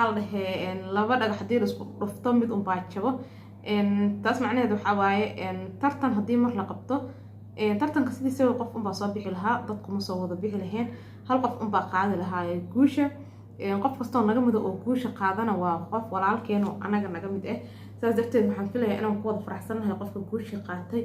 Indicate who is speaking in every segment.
Speaker 1: dhahe laba dhagax hadii la isku dhufto mid un baa jabo taas macnaheedu waxa waaye tartan hadii mar la qabto tartanka sidiisa qof un baa soo bixi lahaa dadku ma soo wada bixi laheen hal qof un baa qaadi lahaa guusha qof kastoo naga mid oo guusha qaadana waa qof walaalkeen oo anaga naga mid ah saas darteed waxaan filayaa inaan ku wada faraxsanahay qofka guusha qaatay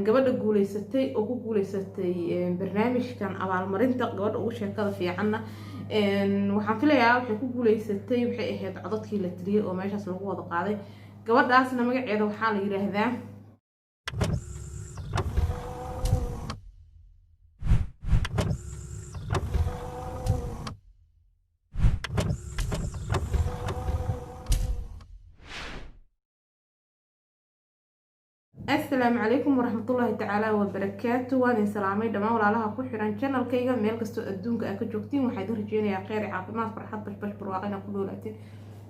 Speaker 1: gabadha guuleysatay oo ku guuleysatay barnaamijkan abaalmarinta gabadha ugu sheekada fiicanna waxaan filayaa waxay ku guuleysatay waxay ahayd codadkii la tiriyay oo meeshaas lagu wada qaaday gabadhaasna magaceeda waxaa la yiraahdaa السلام عليكم ورحمة الله تعالى وبركاته وأنا سلامي دماء ولا لها كحران channel كيغا ميل كستو أدونك أكو جوكتين وحيد رجينا يا خير عافمات فرحات بش برواقنا كله لاتين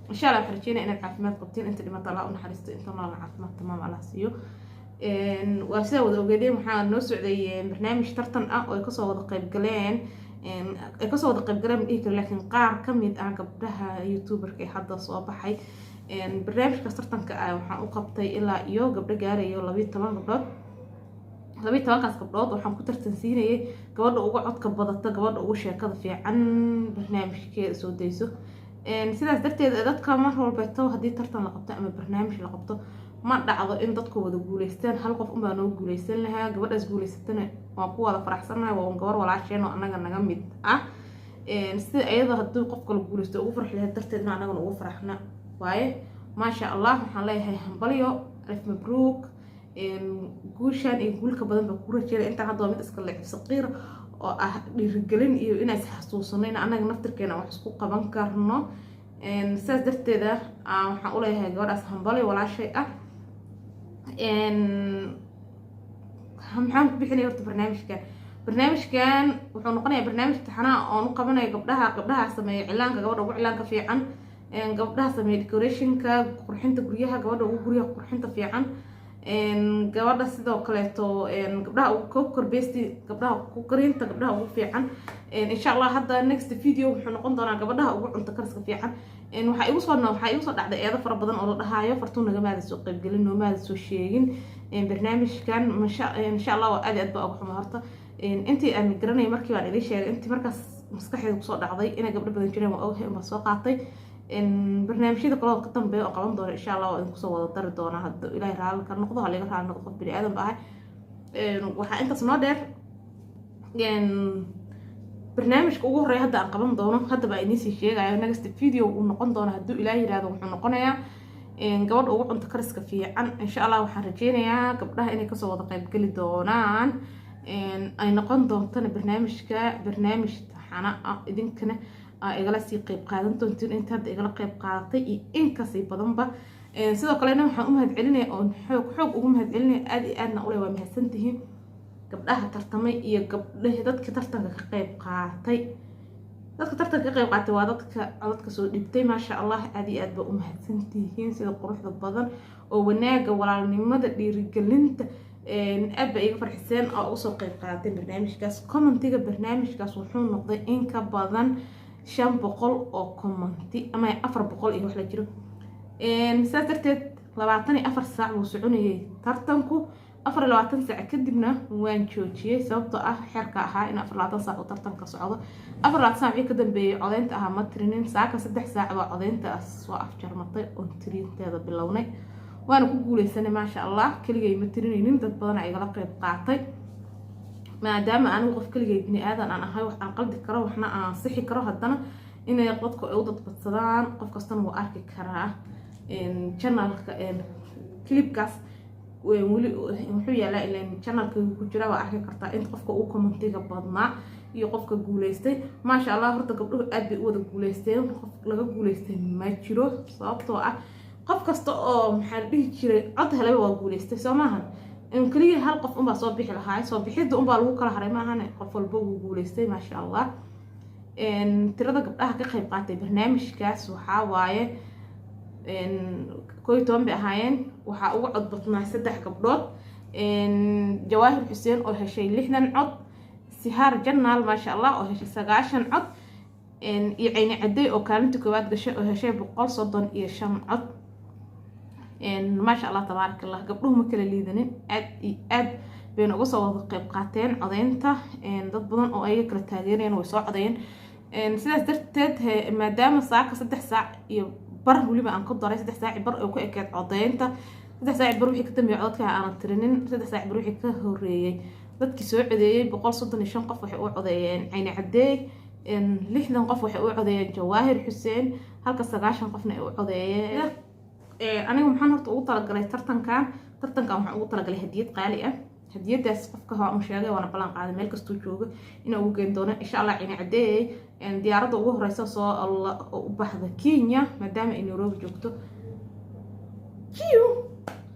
Speaker 1: إن شاء الله فرجينا إنك عافمات قبتين أنت لما طلعوا نحرستو إنت الله عافمات تمام على سيو واسدا وقدي محا نو سعودي برنامج ترتن ويكسو ودا قيب قلين يكسو ودا قيب قلين إيكر لكن قار كميد أنا قبلها يوتيوبر كي حدا صوبحي barnaamijka tartanka ah waxaan u qabtay ilaa iyo gabdho gaarayo 12 gabdhood 12kaas gabdhood waxaan ku tartansiinayay gabadha ugu codka badata gabadha ugu sheekada fiican barnaamijkeeda soo deyso sidaas darteed dadka mar walba hadii tartan la qabto ama barnaamij la qabto ma dhacdo in dadku wada guuleystaan hal qof baa noo guuleysan lahaa gabadhaas guuleysatana waan ku wada faraxsanahay waa gabar walaasheen oo anaga naga mid ah sida ayada hadii qof kale guuleysto ugu farxi lahayd darteed anaga ugu faraxna waaye ما شاء الله waxaan leeyahay hambalyo alf mabruuk guushan iyo guulka badan ba ku rajeeyo inta hadda mid iska leeyahay saqiir oo ah dhiirigelin iyo inay xasuusano in anaga naftirkeena wax isku qaban karno saas darteeda waxaan u leeyahay gabadhaas hambalyo walaashay ah waxaan ku bixinay horta barnaamijkan wuxuu noqonayaa barnaamij taxanaa oo u qabanayo gabdhaha sameeyo cilaanka gabadha ugu cilaanka fiican gabdhaha sameeyo decorationka qurxinta guryaha gabadha ugu guryaha qurxinta fiican gabadha sidoo kale gabdhaha ugu korbeesti gabdhaha ku qarinta gabdhaha ugu fiican insha Allah hadda next video wuxuu noqon doonaa gabdhaha ugu cunto kariska fiican waxa igu soo dhacday eedo fara badan oo la dhahayo fartuun naga maada soo qayb galin oo maada soo sheegin barnaamijkan insha Allah aad baa ugu xumaa horta intii aan garanay markii aan idin sheegay intii markaas maskaxdayda ku soo dhacday in gabdho badan jireen oo ogahay ma soo qaatay barnaamijyada kale oo ka dambeeyo oo qaban doona insha Allah oo ku soo wada dari doona hadda Ilaahay raali ka noqdo hal iga raali noqdo qof bini aadam baa waxa intaas noo dheer barnaamijka ugu horeeya hadda aan qaban doono hadda baa idin sii sheegayo next video uu noqon doona haduu Ilaahay yiraahdo wuxuu noqonayaa gabadha ugu cunto kariska fiican insha Allah waxaan rajeynayaa gabdhaha inay ka soo wada qayb gali doonaan ay noqon doontana barnaamij taxana idinkana igala sii qayb qaadan doontiin inta hadda igala qayb qaadatay iyo in ka sii badanba sidoo kale waxaan u mahadcelinayaa oo xoog ugu mahadcelinayaa aad iyo aadna u leeyahay waa mahadsantihiin gabdhaha tartamay iyo gabdhaha dadka tartanka ka qayb qaatay waa dadka soo dhibtay ma sha Allah aad iyo aad ba u mahadsantihiin sida quruxda badan oo wanaaga walaalnimada dhiirigelinta aad ba iga farxiseen oo u soo qayb qaatay barnaamijkaas commentiga barnaamijkaas wuxuu noqday in ka badan 500 oo commenti ama 400 iyo wax la jiro saas darteed 24 saac uu soconayay tartanku 24 saac kadibna waan joojiyay sababtoo ah xirka ahaa in 24 saac uu tartanka socdo 24 saac ka dambeeyay codeynta ahaa ma tirinin saaka 3 saac waa codeyntaas soo afjarmatay oo tirinteeda bilownay waana ku guuleysanay ma sha Allah kaligay ma tirinaynin dad badan ay igala qayb qaatay maadaama aan qof kaligay bini aadan aan ahay wax aan qaldi karo waxna aan sixi karo haddana inay qodku ay u dadbadsadaan qof kastana wuu arki karaa channelka clipkaas weli wuxuu yaalaa ilaa channelka ku jira waa arki kartaa in qofka uu commentiga badnaa iyo qofka guuleystay ma sha Allah horta gabdhuhu aad bay u wada guuleysteen qof laga guuleystay ma jiro sababtoo ah qof kasta oo maxaa dhihi jiray cod helay waa guuleystay soo maahan in kaliya hal qof baa soo bixi lahaa soo bixida baa lagu kala haray maahan qof walba uu guuleystay ma sha Allah tirada gabdhaha ka qayb qaatay barnaamijkaas waxa waaye kooytoon bay ahaayeen waxa ugu cod badnaa 3 gabdhood Jawaahir Xuseen oo heshay 60 cod Sihaar Jannaal ma sha Allah oo heshay 9 cod iyo cayni caday oo kaalinta koowaad gashay oo heshay 135 cod. maasha allah tabaaraka allah, gabdhuhu ma kala liidanin, aad iyo aad bayna uga soo wada qayb qaateen codeynta. dad badan oo ayaga kala taageerayeen way soo codeeyeen. sidaas darteed maadaama saaka 3 saac iyo bar waliba aan ku daray 3 saac bar oo ku ekeed codeynta, 3 saac bar wixii ka dambeeyay codadka aan tirinin, 3 saac bar wixii ka horeeyay dadkii soo codeeyay 135 qof waxay u codeeyeen cayni caday, 60 qof waxay u codeeyeen Jawaahir Xuseen, halka 90 qofna ay u codeeyeen. aniga waxaan horta ugu talagalay tartankan waxaan ugu talagalay hadiyad qaali ah. hadiyadaas qofka waa sheegay waana balan qaaday meel kastoo jooga inuu ugu geyn doono insha Allah cayni caday. diyaaradda ugu horeysa soo u baxda Kenya maadaama ay Nairobi joogto.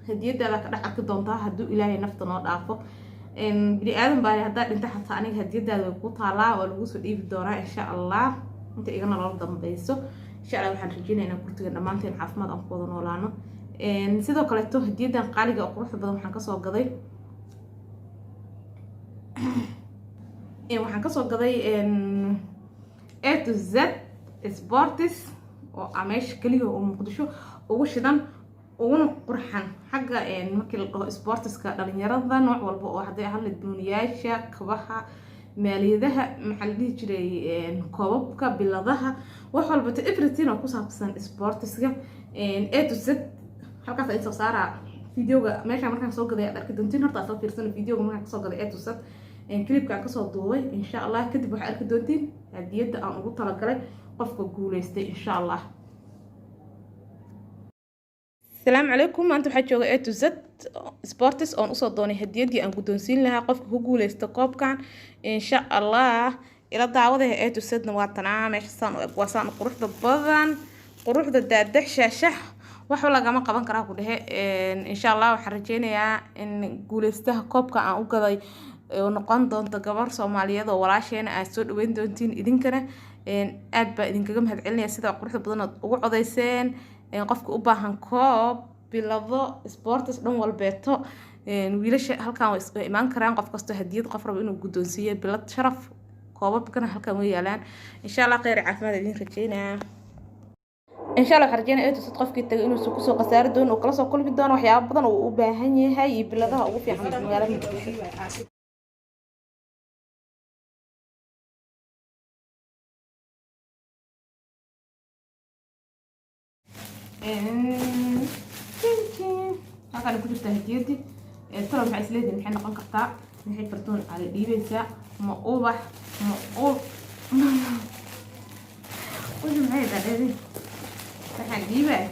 Speaker 1: hadiyadaada ka dhaxarki doontaa hadduu Ilaahay nafta noo dhaafo. bini aadan baa haddaa dhinta xataa aniga hadiyadaada way ku taalaa oo lagu soo dhiibi doonaa insha Allah inta igana loo dambayso. insha Allah waxaan rajeynaynaa kurtiga dhammaanteen caafimaad aan ku wada noolaano. sidoo kale to hadiyadan qaaliga oo quruxda badan waxaan kasoo gaday A to Z Sports oo ameesh kaliya oo Muqdisho ugu shidan uguna qurxan xagga markii la dhaho sportska dhalinyarada nooc walba oo haday ahla duuniyaasha kabaha maaliyadaha maxaa la dhihi jiray koobabka biladaha wax walba everything oo ku saabsan sportska. A to Z halkaas ay soo saara videoga meesha markaan soo gaday arki doontiin horta soo fiirsan videoga markaan soo gaday A to Z clipka kasoo duubay insha Allah kadib waxaad arki doontiin hadiyada aan ugu talagalay qofka guuleystay insha Allah. السلام عليكم أنتم حتجوا A to Z Sports on أصلا دوني هديتي أن قدونسين لها قف هجول استقاب كان إن شاء الله إلى الدعوة A to Z نواتنا مش صان وصان قروح ضبضان قروح ضد شاشة وحولا جماعة قبان كراكو ده إن شاء الله وحرجينا يا إن قول استقاب كان أو كذا ونقان دون تجبر صومالية ولا شيء أنا أسود وين دونتين إذن كنا أدب إذن كجم هتعلني أسيد قروح ضبضان وعضيسين qofka u baahan koob bilado sports dhan walbeeto wiilasha halkan way isku imaan karaan qof kasto hadiyad qof rabo inuu gudoonsiyo bilad sharaf koobabkana halkan way yaalaan insha Allah khayr caafimaad idin rajeynaa. insha Allah xarjeen ay tusad qofkii tagay inuu soo kusoo qasaar doon oo kala soo kulmi doono waxyaabo badan oo u baahan yahay biladaha ugu fiican magaalada Muqdisho. halkaan ku jirta hadiyadi talo maxay isleedahay maxay noqon kartaa maxay fartoon aan dhiibaysa ma ubax ma maxay dhadheeri waxaan dhiibay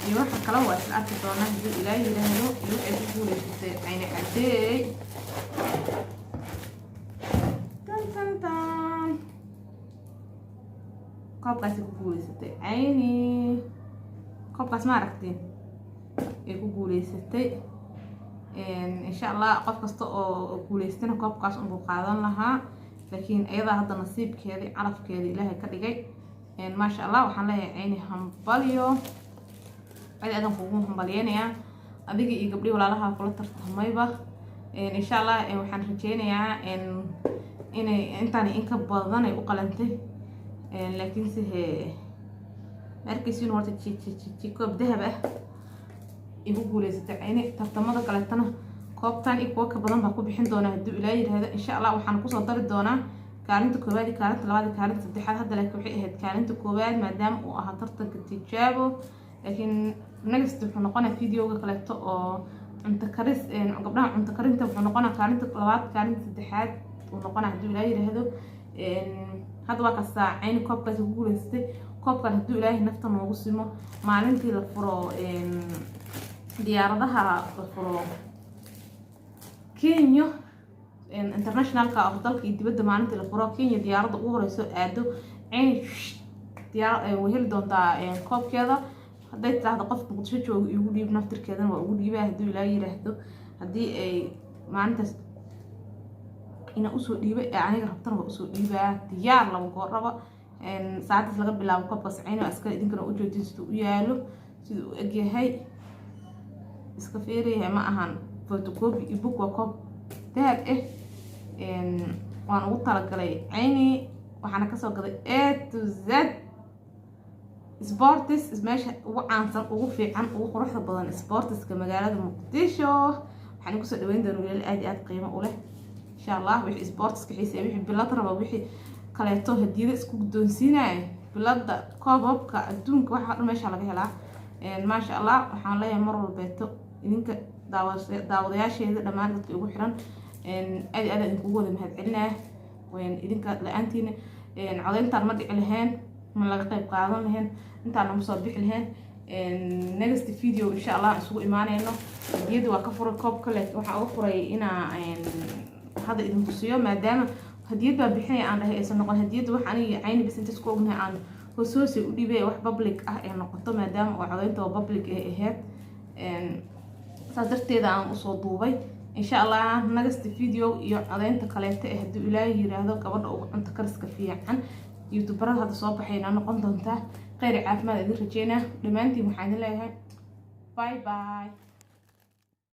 Speaker 1: iyo waxa kala waa isla arki doonaa hadii Ilaahay yiraahdo iyo ay ku guuleysatay cayni caday. koobkaas ku guuleysatay cayni koobkaas ma aragteen ay ku guuleysatay. insha Allah qof kasta oo guuleystana koobkaas uu qaadan lahaa laakiin ayada hadda nasiibkeedii calafkeedii Ilaahay ka dhigay. ma sha Allah waxaan leeyahay cayni hambalyo adan kugu hambalyeynaya adiga iyo gabdhi walaalaha kula tartamayba. insha Allah waxaan rajeynayaa inay intaan in ka badan ay u qalantay laakiin si markiisii horta koob dahab ah igu guuleysatay cayni. tartamada kaleetana koobtan iyo kuwa ka badan baa ku bixin doona haddii Ilaahay yiraahdo. insha Allah waxaan ku soo dari doonaa kaalinta koowaad iyo kaalinta labaad iyo kaalinta saddexaad. hadda laakiin waxay ahayd kaalinta koowaad maadaama uu ahaa tartanka tijaabo laakiin next wuxuu noqonayaa videoga kaleeto oo cunto karis gabdhaha cunto karinta wuxuu noqonayaa kaalinta labaad kaalinta saddexaad uu noqonayaa haddii Ilaahay yiraahdo. hadda waa ka saacayni koobkaas ku guuleystay. koobkan hadduu Ilaahay nafta noogu simo maalintii la furo diyaaradaha la furo Kenya internationalka oo dalka iyo dibadda maalintii la furo Kenya diyaaradda ugu horeyso aado cayni diyaar way heli doontaa koobkeeda. hadday tahay qof Muqdisho joogo igu dhiib naftirkeedana waa ugu dhiibaa haddii Ilaahay yiraahdo. haddii ay maalintaas ina usoo dhiibay aniga rabtana waa usoo dhiibaa diyaar laba goor raba. saacadaas laga bilaabo koobkaas cayni askar idinkana u joojin siduu u yaalo siduu u egyahay iska fiiriyahay ma ahan photocopy ebook waa koob dahab waan ugu talagalay cayni waxaana kasoo gaday A to Z sports meesha ugu caansan ugu fiican ugu quruxda badan sportska magaalada Muqdisho waxaan ku soo dhaweyn doonaa wiilal aad iyo aad qiimo u leh insha Allah wixii sportska xiisay wixii bilad raba wixii kaleeto hadiyada isku guddoonsiinay bilada koobabka adduunka waxa dhan meesha laga helaa ma sha Allah waxaan leeyahay mar walbeeto idinka daawadayaasheeda dhammaan dadka ugu xiran aad aad idinku wada mahadcelinaa وين إذا لأنتين عضين ترى ما دي لهن من لقى طيب قاعدين لهن أنت على مصابيح لهن next فيديو إن شاء الله أسوق إيمانه إنه جيد وكفر الكوب كله وحأوفر إنا هذا إذا متصير ما دام هديت ببيحني عن رأي إنه هديت وحني عيني بس أنت تسكوا منها عن خصوصي ودي بيه وح بابليك يعني قطة ما دام وعضين تو بابليك هاد صدرت إذا عن أصول دوبي إن شاء الله next فيديو يعطينا تكلفته هدو إلهي هذا قبل أنت كرسك فيه عن يوتيوبر هذا صوب حين أنا قمت أنت غير عارف ماذا ذي رجينا لما أنتي محاذلة باي باي.